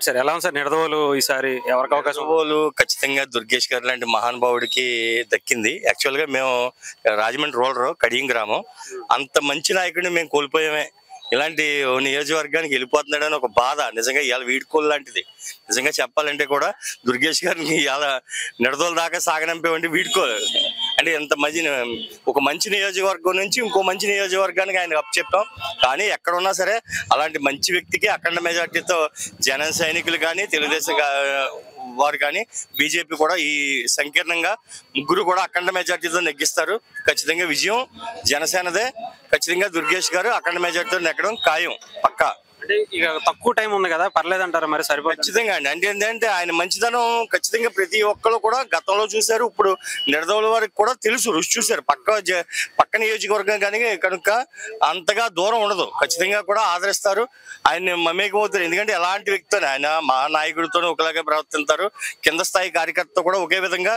Sir ఎలా ఉంది sir Nidadavolu ఈసారి ఎవరికి అవకాశం? నిడదవోలు ఖచ్చితంగా దుర్గేష్ గారు లాంటి మహానుభావుడికి దక్కింది. యాక్చువల్ గా మేము రాజమండ్రి రూరల్ కడియం గ్రామం, అంత మంచి నాయకుడిని మేము కోల్పోయామే. ఇలాంటి నియోజకవర్గానికి వెళ్ళిపోతున్నాడని ఒక బాధ నిజంగా ఇవాళ వీడుకోలు లాంటిది. నిజంగా చెప్పాలంటే కూడా దుర్గేష్ గారిని ఇవాళ నిడదవోలు దాకా సాగనంపేవండి వీడుకోలు. అంటే ఎంత మంచి ఒక మంచి నియోజకవర్గం నుంచి ఇంకో మంచి నియోజకవర్గానికి ఆయన అప్పచెప్పాం. కానీ ఎక్కడున్నా సరే అలాంటి మంచి వ్యక్తికి అఖండ మెజార్టీతో జన సైనికులు కానీ తెలుగుదేశం వారు కానీ బీజేపీ కూడా ఈ సంకీర్ణంగా ముగ్గురు కూడా అఖండ మెజార్టీతో నెగ్గిస్తారు. ఖచ్చితంగా విజయం జనసేనదే. ఖచ్చితంగా దుర్గేష్ గారు అఖండ మెజార్టీతో నెగ్గడం ఖాయం పక్కా. అంటే ఇక తక్కువ టైం ఉంది కదా, పర్లేదంటారా మరి? సరిపోతుంది ఖచ్చితంగా అండి. అంటే ఏంటంటే ఆయన మంచితనం ఖచ్చితంగా ప్రతి ఒక్కరు కూడా గతంలో చూశారు, ఇప్పుడు నిడదవోలు వారికి కూడా తెలుసు, రుచి చూశారు. పక్క నియోజకవర్గం కానీ కనుక అంతగా దూరం ఉండదు. ఖచ్చితంగా కూడా ఆదరిస్తారు, ఆయన మమేకమవుతారు. ఎందుకంటే ఎలాంటి వ్యక్తితో ఆయన మా నాయకుడితోనే ఒకలాగే ప్రవర్తిస్తారు. కింద స్థాయి కార్యకర్త కూడా ఒకే విధంగా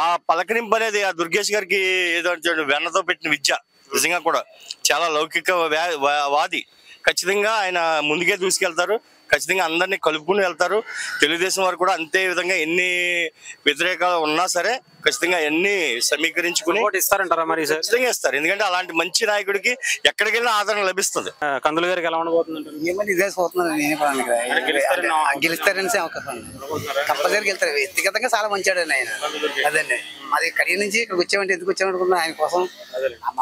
ఆ పలకరింపు అనేది ఆ దుర్గేష్ గారికి ఏదో వెన్నతో పెట్టిన విద్య. నిజంగా కూడా చాలా లౌకిక వాది. ఖచ్చితంగా ఆయన ముందుకే దూసుకెళ్తారు. ఖచ్చితంగా అందరినీ కలుపుకుని వెళ్తారు. తెలుగుదేశం వారు కూడా అంతే విధంగా ఎన్ని వ్యతిరేకాలు ఉన్నా సరే ఖచ్చితంగా అన్ని సమీకరించుకుని ఇస్తారంటారా మరి? ఖచ్చితంగా ఇస్తారు. ఎందుకంటే అలాంటి మంచి నాయకుడికి ఎక్కడికి వెళ్ళినా ఆదరణ లభిస్తుంది. కందులు గారికి ఎలా ఉండబోతుంది? గెలుస్తారని కంపల్సరీ గెలుస్తారు. వ్యక్తిగతంగా చాలా మంచివాడు ఆయన. అదండి అది కడియ నుంచి ఇక్కడికి వచ్చామంటే ఎందుకు వచ్చామనుకున్నా ఆయన కోసం.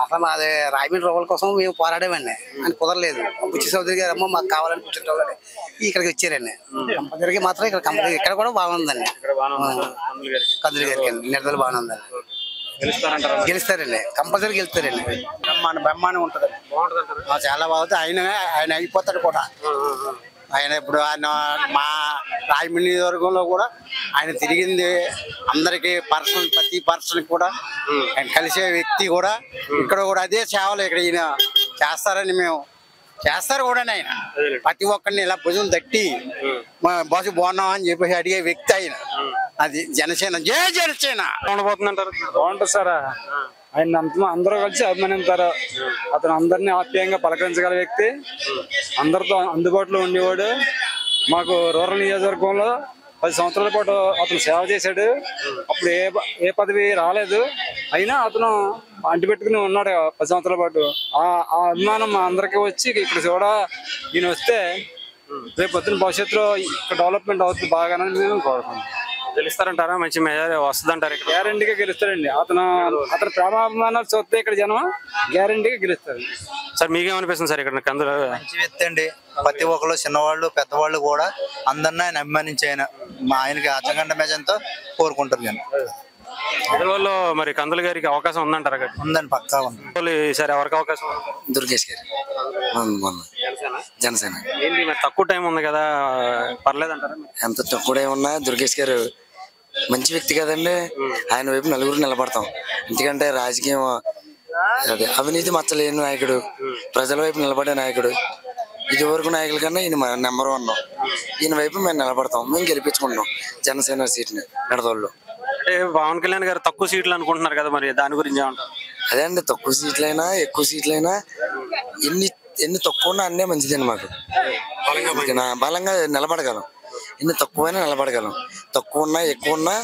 అసలు మాది రాయమండ్రి రోగుల కోసం మేము పోరాడామండి, ఆయన కుదరలేదు. బుచ్చి చౌదరి గారు అమ్మ మాకు కావాలని కూర్చుంటే ఇక్కడికి వచ్చారండి. కంపల్సరీగా మాత్రం ఇక్కడ కూడా బాగుందండి. కందులు గారికి నిడదవోలు బాగానే ఉందండి. గెలుస్తారండి, కంపల్సరీ గెలుస్తారండి. బ్రహ్మాండం ఉంటుందండి, చాలా బాగుంది. ఆయన అయిపోతాడు కూడా. ఆయన ఇప్పుడు ఆయన మా రాయమండ్రి నియోజకవర్గంలో కూడా ఆయన తిరిగింది అందరికి ప్రతి పర్సన్ కూడా ఆయన కలిసే వ్యక్తి కూడా. ఇక్కడ కూడా అదే సేవలు ఇక్కడ ఈయన చేస్తారని మేము చేస్తారు కూడా. ఆయన ప్రతి ఒక్కరిని ఇలా భుజం తట్టి బాసు బాగున్నాం అని చెప్పేసి అడిగే వ్యక్తి ఆయన. అది జనసేన. జయ జనసేన. ఉండబోతుందంటారు? బాగుంటుంది సార్. ఆయన అందరూ కలిసి అభిమానిస్తారు. అతను అందరినీ ఆప్యాయంగా పలకరించగల వ్యక్తి, అందరితో అందుబాటులో ఉండేవాడు. మాకు రూరల్ నియోజకవర్గంలో 10 సంవత్సరాల పాటు అతను సేవ చేశాడు. అప్పుడు ఏ పదవి రాలేదు, అయినా అతను అంటిపెట్టుకుని ఉన్నాడు 10 సంవత్సరాల పాటు. ఆ అభిమానం మా అందరికీ వచ్చి ఇక్కడ కూడా ఈయన వస్తే రేపు పొద్దున భవిష్యత్తులో ఇక్కడ డెవలప్మెంట్ అవుతుంది బాగానని మేము కోరుకుంటాం. గెలుస్తారంటారా? మంచి మెజారిటీ వస్తుందంటారు? గ్యారంటీగా గెలుస్తారండి. అతను ప్రేమాభిమానాలు చూస్తే ఇక్కడ జనం గ్యారంటీగా గెలుస్తారు. సార్ మీకేమనిపిస్తుంది సార్ ఇక్కడ కందులు? మంచి వ్యక్తి అండి. ప్రతి ఒక్కరు చిన్నవాళ్ళు పెద్దవాళ్ళు కూడా అందరినీ ఆయన అభిమానించి ఆయనకి అచ్చగంట మెజంతో కోరుకుంటారు. నిడదవోలులో మరి కందులు గారికి అవకాశం ఉందంటారా? ఉందండి, పక్కా ఉంది. ఈసారి ఎవరికి అవకాశం? దుర్గేష్ గారు, జనసేన. ఏంటి మరి తక్కువ టైం ఉంది కదా, పర్లేదంటారా? ఎంత తక్కువ టైం ఉన్నా దుర్గేష్ గారు మంచి వ్యక్తి కదండి. ఆయన వైపు నలుగురు నిలబడతాం. ఎందుకంటే రాజకీయం అదే అవినీతి మచ్చలేని నాయకుడు, ప్రజల వైపు నిలబడే నాయకుడు. ఇదివరకు నాయకుల కన్నా ఈయన నెంబర్ 1. ఈయన వైపు మేము నిలబడతాం, మేము గెలిపించుకుంటాం జనసేన సీట్ని నిడదవోలులో. అంటే పవన్ కళ్యాణ్ గారు తక్కువ సీట్లు అనుకుంటున్నారు కదా, మరి దాని గురించి ఏమంటారు? అదే అండి, తక్కువ సీట్లైనా ఎక్కువ సీట్లైనా ఎన్ని తక్కువ ఉన్నా అన్నే మంచిదండి. మాకు బలంగా నిలబడగలం. ఎన్ని తక్కువైనా నిలబడగలం. తక్కువ ఉన్నా ఎక్కువ ఉన్నా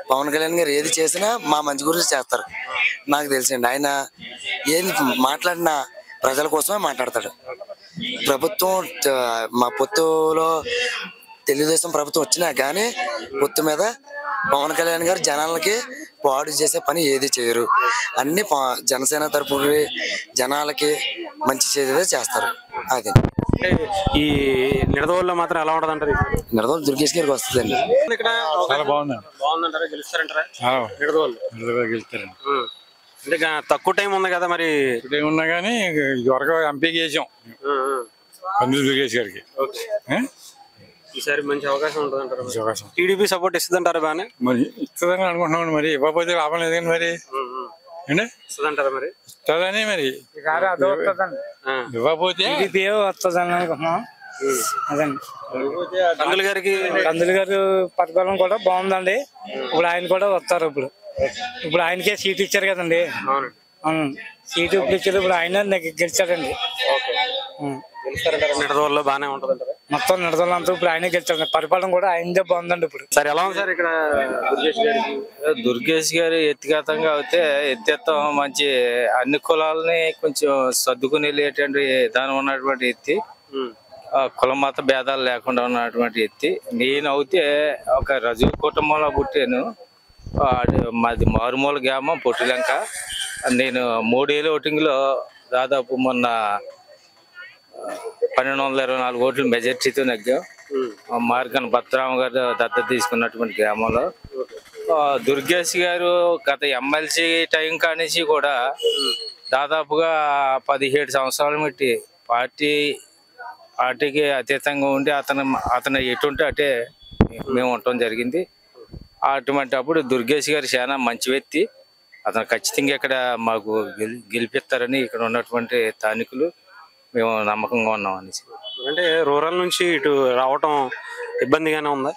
పవన్ కళ్యాణ్ గారు ఏది చేసినా మా మంచి గురించి చేస్తారు. నాకు తెలిసండి, ఆయన ఏది మాట్లాడినా ప్రజల కోసమే మాట్లాడతాడు. ప్రభుత్వం మా పొత్తులో తెలుగుదేశం ప్రభుత్వం వచ్చినా కానీ పొత్తు మీద పవన్ కళ్యాణ్ గారు జనాలకి పాడు చేసే పని ఏది చేయరు. అన్ని జనసేన తరపు జనాలకి మంచి చేసేదే చేస్తారు. అదే ఈ నిడదవోలులో మాత్రం ఎలా ఉండదు అంటారు? నిడదవోలు దుర్గేష్ గారికి వస్తుందండి. బాగుందంటారా? గెలుస్తారంటారా? నిడదవోలు గెలుస్తారండి. అంటే తక్కువ టైం ఉంది కదా, మరి ఉన్నా కానీ ఇదివరకు ఎంపీకి వేసాం కందులు దుర్గేష్ గారికి. ఈసారి మంచి అవకాశం ఉంటుంది అంటారు? టీడీపీ సపోర్ట్ ఇస్తుందంటారు? బాగానే మరి ఇస్తుందని అనుకుంటున్నాం. మరి ఇవ్వకపోతే లాభం లేదండి. మరి ఇస్తుందంటారా? మరి ఇస్తుందని మరి ఇవ్వకపోతే వస్తుందని అనుకుంటున్నాం. అదండి. కందులు గారు పథకాలం కూడా బాగుందండి. ఇప్పుడు ఆయన కూడా వస్తారు. ఇప్పుడు ఆయనకే సీట్ ఇచ్చారు కదండి. సీటు ఇప్పుడు ఇచ్చారు. ఇప్పుడు ఆయన గెలిచాడండి. నిడదవోలులో బాగానే ఉంటుంది అంటారా? మొత్తం నిడదలంతా ఇప్పుడు ఆయనే గెలిచారు. పరిపాలన కూడా ఆయనదే బాగుందండి ఇప్పుడు. సార్ ఎలా ఉంది సార్ ఇక్కడ దుర్గేష్ గారికి? దుర్గేష్ గారు వ్యక్తిగతంగా అయితే ఎత్తిత్వం మంచి అన్ని కులాలని కొంచెం సర్దుకుని వెళ్ళేటువంటి విధానం ఉన్నటువంటి వ్యక్తి, కుల మత భేదాలు లేకుండా ఉన్నటువంటి వ్యక్తి. నేను అయితే ఒక రజు కుటుంబంలో పుట్టాను. మాది మారుమూల గ్రామం పొట్టిలంక. నేను 3 ఏళ్ళ ఓటింగ్లో దాదాపు మొన్న 1224 ఓట్లు మెజార్టీతో నగ్గాం. మార్గన్ భద్రరామ గారు దత్తత తీసుకున్నటువంటి గ్రామంలో. దుర్గేష్ గారు గత ఎమ్మెల్సీ టైం కానించి కూడా దాదాపుగా 17 సంవత్సరాల మట్టి పార్టీకి అతీతంగా ఉండి అతను ఎటుంటే అటే మేము ఉండటం జరిగింది. అటువంటి అప్పుడు దుర్గేష్ గారు చాలా మంచి వ్యక్తి. అతను ఖచ్చితంగా ఇక్కడ మాకు గెలిపిస్తారని ఇక్కడ ఉన్నటువంటి స్థానికులు మేము నమ్మకంగా ఉన్నాం అనేసి. అంటే రూరల్ నుంచి ఇటు రావటం ఇబ్బందిగానే ఉందా?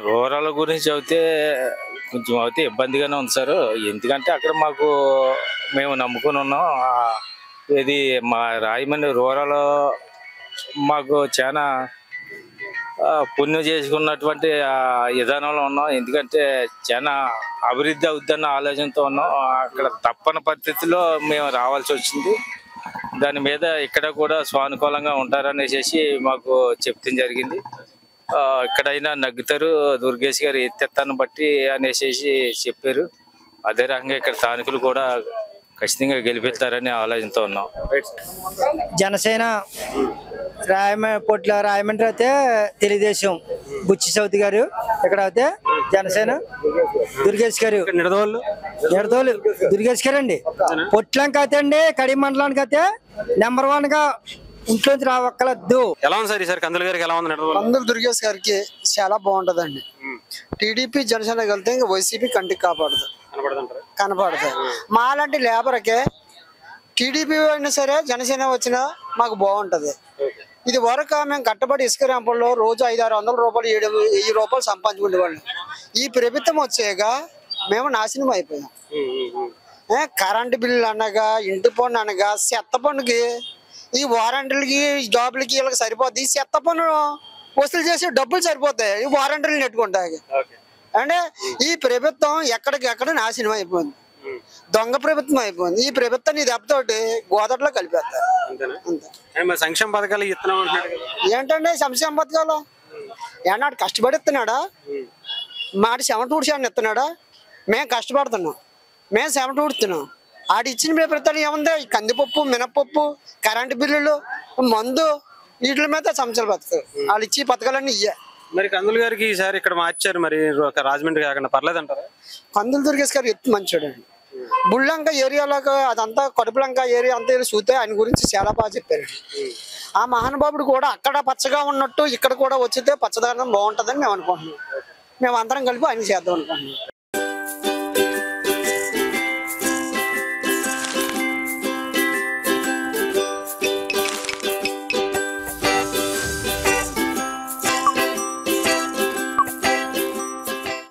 రూరల్ గురించి అయితే కొంచెం అయితే ఇబ్బందిగానే ఉంది సార్. ఎందుకంటే అక్కడ మేము నమ్ముకుని ఉన్నాం. ఇది మా రాయమండ్రి రూరల్ మాకు చాలా పుణ్యం చేసుకున్నటువంటి విధానంలో ఉన్నాం. ఎందుకంటే చాలా అభివృద్ధి అవుద్దన్న ఆలోచనతో ఉన్నాం. అక్కడ తప్పని పరిస్థితిలో మేము రావాల్సి వచ్చింది. దాని మీద ఇక్కడ కూడా స్వానుకూలంగా ఉంటారనేసి మాకు చెప్తాం జరిగింది. ఎక్కడైనా నగ్గుతారు దుర్గేష్ గారు ఎత్తెత్తాన్ని బట్టి అనేసి చెప్పారు. అదే రకంగా ఇక్కడ స్థానికులు కూడా ఖచ్చితంగా గెలిపిస్తారని ఆలోచనతో ఉన్నాం. జనసేన రాయమండ్రి అయితే తెలుగుదేశం బుచ్చి చౌదరి గారు, ఇక్కడ అయితే జనసేన దుర్గేష్ గారు. నిడదవోళ్ళు దుర్గేష్ గారు అండి. పొట్లంక అయితే అండి కడి మండలానికి అయితే నెంబర్ 1 గా ఇంట్లోంచి రావక్కలద్దు. ఎలా ఉంది సార్ ఈసారి కందులు గారికి? ఎలా ఉంది నిడదవోళ్ళు? కందులు దుర్గేష్ గారికి చాలా బాగుంటదండి. టీడీపీ జనసేన వెళ్తే ఇంకా వైసీపీ కంటికి కనపడదు. మాలాంటి లేబర్కే టీడీపీ అయినా సరే జనసేన వచ్చినా మాకు బాగుంటది. ఇది వరకు మేము కట్టబడి ఇసుక ర్యాంపుల్లో రోజు 500-600 రూపాయలు 7,000 రూపాయలు సంపాదించుకునేవాళ్ళం. ఈ ప్రభుత్వం వచ్చాక మేము నాశనం అయిపోయాం. కరెంటు బిల్లు అనగా, ఇంటి పన్ను అనగా, చెత్త పన్నుకి ఈ వారంటీలకి జాబులకి వీళ్ళకి సరిపోద్ది. ఈ చెత్త పన్ను వసూలు చేసి డబ్బులు సరిపోతాయి ఈ వారంటీలు నెట్టుకుంటాయి. అంటే ఈ ప్రభుత్వం ఎక్కడికెక్కడ నాశనం అయిపోయింది. దొంగ ప్రభుత్వం అయిపోయింది. ఈ ప్రభుత్వాన్ని దెబ్బతోటి గోదట్లో కలిపేస్తారు. అంతే. సంక్షేమ పథకాలు ఏంటంటే సంక్షేమ పథకాలు ఏనాడు కష్టపడి ఇస్తున్నాడా? మాట చెమట ఊడ్చాన్ని ఇస్తున్నాడా? మేము కష్టపడుతున్నాం, మేము చెమట ఊడుతున్నాం. ఆడు ఇచ్చిన ప్రభుత్వాలు ఏముంది? కందిపప్పు, మినపప్పు, కరెంటు బిల్లులు, మందు, వీటి మీద సంక్షేమ పథకాలు. వాళ్ళు ఇచ్చే పథకాలన్నీ ఇయ్యే. మరి కందులు గారికి ఈసారి ఇక్కడ మార్చారు, మరి రాజమండ్రి కాకుండా పర్లేదంటారా? కందులు దుర్గేష్ గారు ఎత్తు మంచోడు అండి. బుల్లంక ఏరియాలోకి అదంతా కడుపులంక ఏరియా అంతా చూస్తే ఆయన గురించి చాలా బాగా చెప్పారండి. ఆ మహానుభావుడు కూడా అక్కడ పచ్చగా ఉన్నట్టు ఇక్కడ కూడా వచ్చితే పచ్చదనం బాగుంటుందని మేము అనుకుంటున్నాం. మేము అందరం కలిపి ఆయన చేద్దాం అనుకుంటున్నాం.